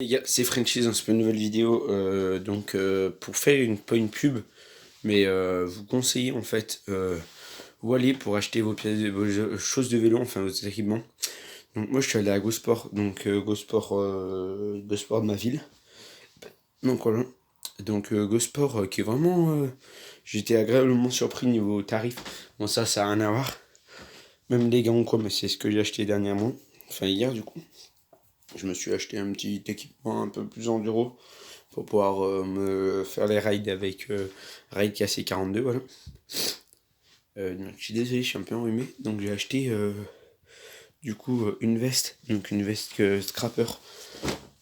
Les gars, c'est Frenchies dans cette nouvelle vidéo. Pour faire pas une pub, mais vous conseiller en fait où aller pour acheter vos choses de vélo, enfin vos équipements. Donc moi je suis allé à GoSport, GoSport de ma ville. Donc voilà. GoSport qui est vraiment, j'étais agréablement surpris niveau tarif. Bon ça a rien à voir. Même les gants quoi, mais c'est ce que j'ai acheté dernièrement, enfin hier du coup. Je me suis acheté un petit équipement un peu plus enduro pour pouvoir me faire les rides avec Ride KC42, voilà. Je suis désolé, je suis un peu enrhumé. Donc j'ai acheté une veste, donc une veste scrapper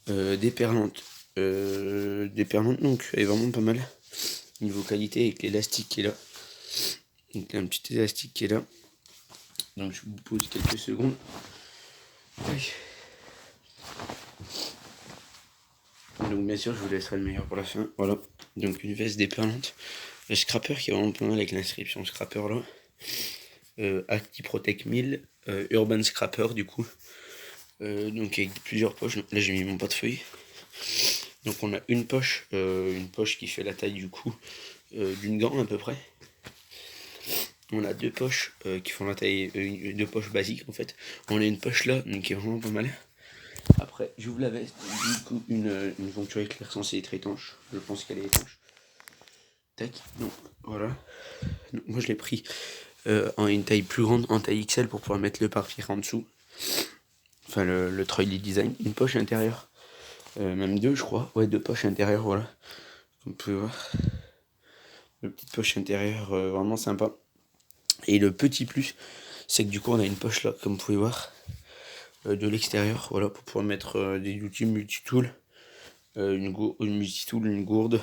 déperlante. Déperlante, donc elle est vraiment pas mal. Niveau qualité avec l'élastique qui est là. Donc un petit élastique qui est là. Donc je vous pose quelques secondes. Oui. Donc bien sûr je vous laisserai le meilleur pour la fin. Voilà. Donc une veste déperlante. Le scrapper qui est vraiment pas mal avec l'inscription scrapper là. ActiProtect 1000. Urban Scrapper du coup. Donc avec plusieurs poches. Là j'ai mis mon portefeuille. Donc on a une poche qui fait la taille du coup d'une gant à peu près. On a deux poches qui font la taille, deux poches basiques en fait. On a une poche là, donc qui est vraiment pas mal. Après, j'ouvre la veste, du coup une venture éclair censée être étanche. Je pense qu'elle est étanche. Tac, donc voilà. Donc, moi je l'ai pris en une taille plus grande, en taille XL pour pouvoir mettre le pare-pierre en dessous. Enfin le Trolley Design. Une poche intérieure. Même deux je crois. Ouais, deux poches intérieures, voilà. Comme vous pouvez voir. Une petite poche intérieure vraiment sympa. Et le petit plus, c'est que du coup on a une poche là, comme vous pouvez voir, de l'extérieur, voilà, pour pouvoir mettre des outils multitool, une multitool, une gourde.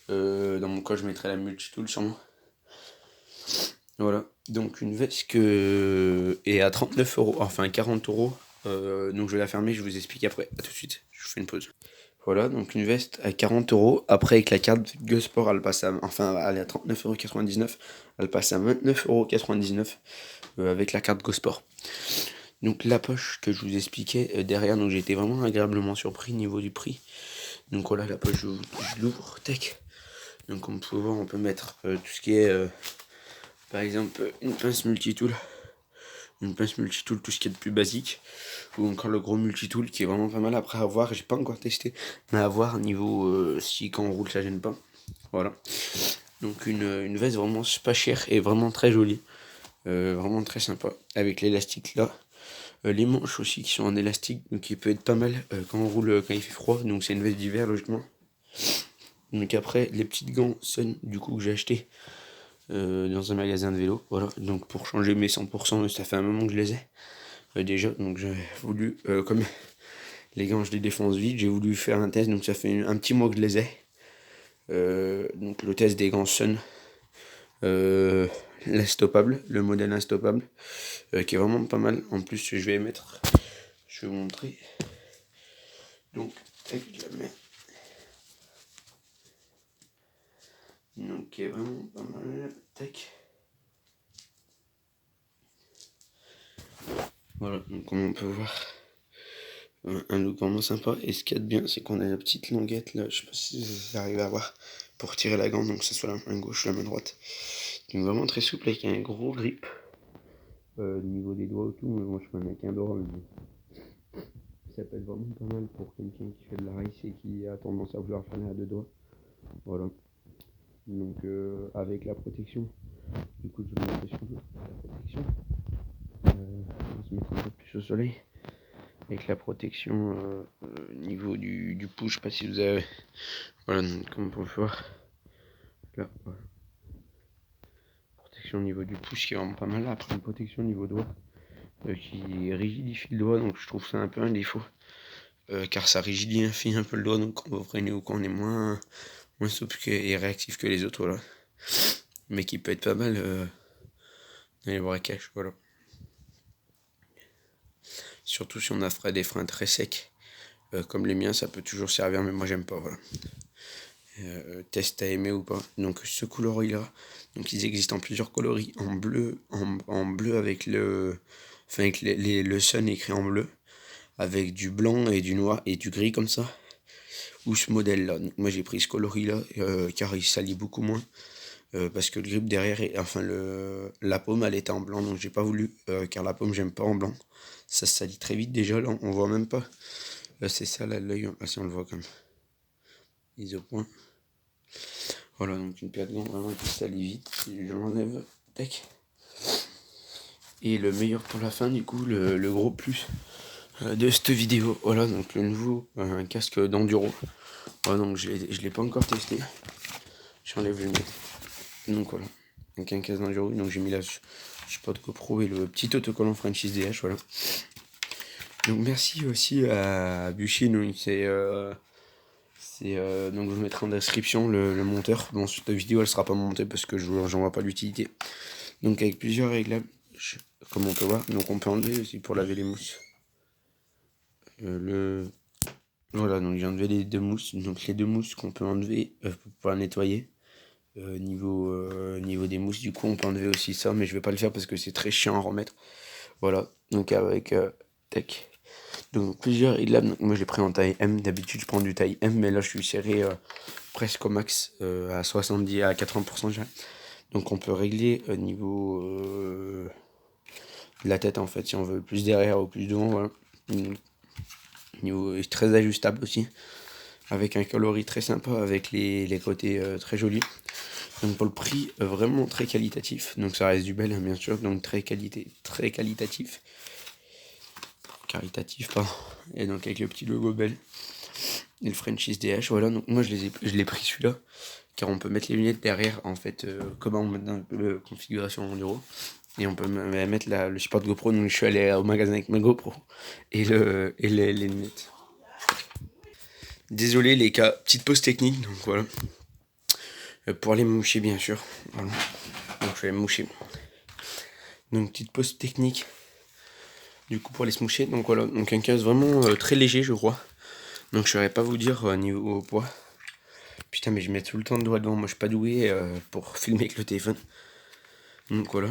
Dans mon cas je mettrai la multitool sûrement. Voilà, donc une veste est à 39€, enfin 40€. Donc je vais la fermer, je vous explique après. A tout de suite, je vous fais une pause. Voilà, donc une veste à 40€. Après, avec la carte GoSport, elle passe à, enfin, elle est à 39,99€. Elle passe à 29,99€ avec la carte GoSport. Donc la poche que je vous expliquais derrière, donc j'ai été vraiment agréablement surpris au niveau du prix. Donc voilà, la poche, je l'ouvre, tac. Donc comme vous pouvez voir, on peut mettre tout ce qui est, par exemple, une pince multitool. Une pince multitool, tout ce qui est de plus basique. Ou encore le gros multitool qui est vraiment pas mal. Après à voir, j'ai pas encore testé, mais à voir niveau si quand on roule ça gêne pas. Voilà. Donc une veste vraiment pas chère et vraiment très jolie. Vraiment très sympa. Avec l'élastique là. Les manches aussi qui sont en élastique, donc qui peut être pas mal quand on roule quand il fait froid. Donc c'est une veste d'hiver logiquement. Donc après les petites gants Sun du coup que j'ai acheté dans un magasin de vélo. Voilà. Donc pour changer mes 100%, ça fait un moment que je les ai déjà. Donc j'ai voulu comme les gants je les défonce vite, j'ai voulu faire un test. Donc ça fait un petit mois que je les ai. Donc le test des gants Sun. L'instoppable, le modèle instoppable, qui est vraiment pas mal. En plus, je vais mettre, je vais vous montrer. Donc, tac, je la mets. Donc, qui est vraiment pas mal. Tac. Voilà, donc comme on peut voir, un look vraiment sympa. Et ce qu'il y a de bien, c'est qu'on a la petite languette là, je sais pas si vous arrivez à voir, pour tirer la gant, donc que ce soit la main gauche ou la main droite. Donc vraiment très souple avec un gros grip. Au niveau des doigts et tout, mais moi je m'en ai qu'un doigt, mais ça peut être vraiment pas mal pour quelqu'un qui fait de la race et qui a tendance à vouloir faire à deux doigts. Voilà. Donc avec la protection, du coup je vais mettre sur la protection. On va se mettre un peu plus au soleil. Avec la protection niveau du pouce, je sais pas si vous avez. Voilà, donc, comme on peut voir. Là, voilà. Protection au niveau du pouce qui est vraiment pas mal. Après une protection au niveau doigt qui rigidifie le doigt, donc je trouve ça un peu un défaut. Car ça rigidifie un peu le doigt, donc quand on va freiner ou quand on est moins souple et réactif que les autres, voilà. Mais qui peut être pas mal dans les braquages, voilà. Surtout si on a des freins très secs, comme les miens, ça peut toujours servir, mais moi j'aime pas, voilà. Test à aimer ou pas. Donc ce coloris là, donc ils existent en plusieurs coloris, en bleu, en bleu avec le, enfin avec le sun écrit en bleu. avec du blanc et du noir et du gris comme ça, ou ce modèle là. Donc moi j'ai pris ce coloris là car il salit beaucoup moins, parce que le grip derrière, enfin la paume elle était en blanc, donc j'ai pas voulu, car la paume j'aime pas en blanc, ça se salit très vite déjà. Là on voit même pas, là c'est ça là l'œil, si on le voit comme mise au point. Voilà, donc une paire de gants vraiment qui salit vite, je l'enlève, tac. Et le meilleur pour la fin, du coup, le gros plus de cette vidéo. Voilà, donc le nouveau casque d'enduro. Voilà, donc je l'ai pas encore testé. J'enlève le mien. Donc voilà, donc un casque d'enduro. Donc j'ai mis là, je sais pas de GoPro et le petit autocollant Franchise DH, voilà. Donc merci aussi à Bushi, donc donc je vous mettrai en description le monteur. Bon, cette vidéo elle sera pas montée parce que j'en vois pas l'utilité. Donc avec plusieurs réglables, comme on peut voir, donc on peut enlever aussi pour laver les mousses. Voilà, donc j'ai enlevé les deux mousses, donc les deux mousses qu'on peut enlever pour pouvoir nettoyer. Niveau des mousses, du coup on peut enlever aussi ça, mais je vais pas le faire parce que c'est très chiant à remettre. Voilà, donc avec tac. Donc plusieurs réglables, donc moi j'ai pris en taille M, d'habitude je prends du taille M, mais là je suis serré presque au max, à 70 à 80% déjà. Donc on peut régler au niveau de la tête en fait, si on veut plus derrière ou plus devant, voilà. Niveau est très ajustable aussi, avec un coloris très sympa, avec les côtés très jolis. Donc pour le prix, vraiment très qualitatif. Donc ça reste du bel, hein, bien sûr, donc très qualitatif. Caritatif, pardon. Et donc avec le petit logo bel et le Franchise DH, voilà. Donc moi je l'ai pris celui-là, car on peut mettre les lunettes derrière en fait, comme on met dans la configuration enduro. Et on peut mettre le support de GoPro. Donc je suis allé au magasin avec ma GoPro et les lunettes. Désolé les cas, petite pause technique, donc voilà. Pour aller me moucher bien sûr. Voilà. Donc je vais aller me moucher. Donc petite pause technique. Du coup pour aller se moucher. Donc voilà. Donc un casque vraiment très léger je crois. Donc je saurais pas vous dire niveau poids. Putain mais je mets tout le temps le doigt devant. Moi je suis pas doué pour filmer avec le téléphone. Donc voilà.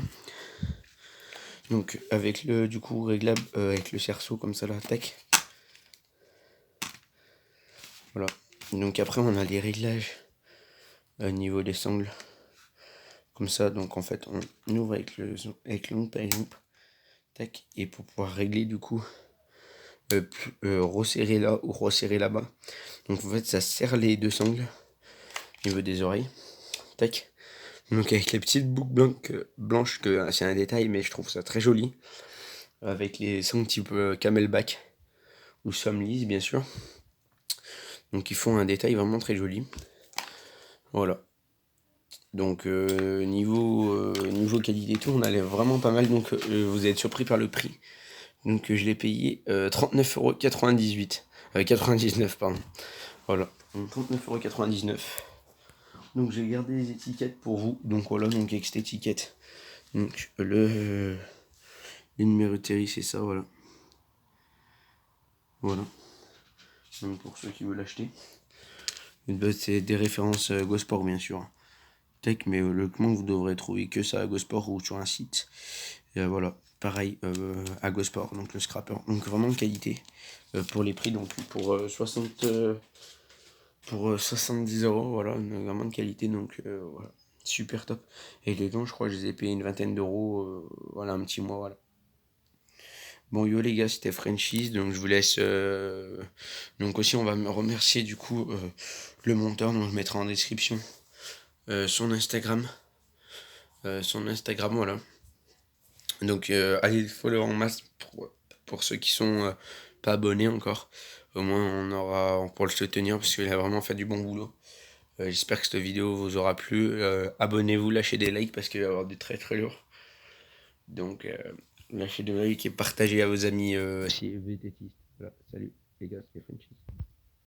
Donc avec le du coup réglable avec le cerceau comme ça là. Tac. Voilà. Donc après on a les réglages au niveau des sangles. Comme ça, donc en fait on ouvre avec l'ongle par exemple. Tac. Et pour pouvoir régler du coup resserrer là ou resserrer là-bas. Donc en fait ça serre les deux sangles au niveau des oreilles. Tac. Donc avec les petites boucles blanches, que c'est un détail mais je trouve ça très joli. Avec les sangles type camelback ou somlise bien sûr. Donc ils font un détail vraiment très joli. Voilà. Donc niveau qualité et tout, on allait vraiment pas mal. Donc vous allez être surpris par le prix. Donc je l'ai payé 39,98 €. 99 pardon. Voilà. Donc 39,99 €. Donc j'ai gardé les étiquettes pour vous. Donc voilà, donc avec cette étiquette. Donc les numéroteries c'est ça, voilà. Voilà. Donc pour ceux qui veulent l'acheter. C'est des références GoSport bien sûr. Tech, mais logiquement vous devrez trouver que ça à GoSport ou sur un site. Et voilà, pareil à GoSport, donc le scrapper. Donc vraiment de qualité pour les prix, donc pour 70 €, voilà, vraiment de qualité, donc voilà, super top. Et les gants, je crois que je les ai payés une vingtaine d'euros, voilà, un petit mois, voilà. Bon yo les gars, c'était Franchise, donc je vous laisse. Donc aussi on va me remercier du coup le monteur, donc je mettrai en description son Instagram. Voilà. Donc allez le follow en masse pour ceux qui sont pas abonnés encore. Au moins on pourra le soutenir parce qu'il a vraiment fait du bon boulot. J'espère que cette vidéo vous aura plu. Abonnez-vous, lâchez des likes parce qu'il va y avoir du très très lourd. Donc lâchez des likes et partagez à vos amis si VTT. Voilà, salut les gars, c'était Frenchy.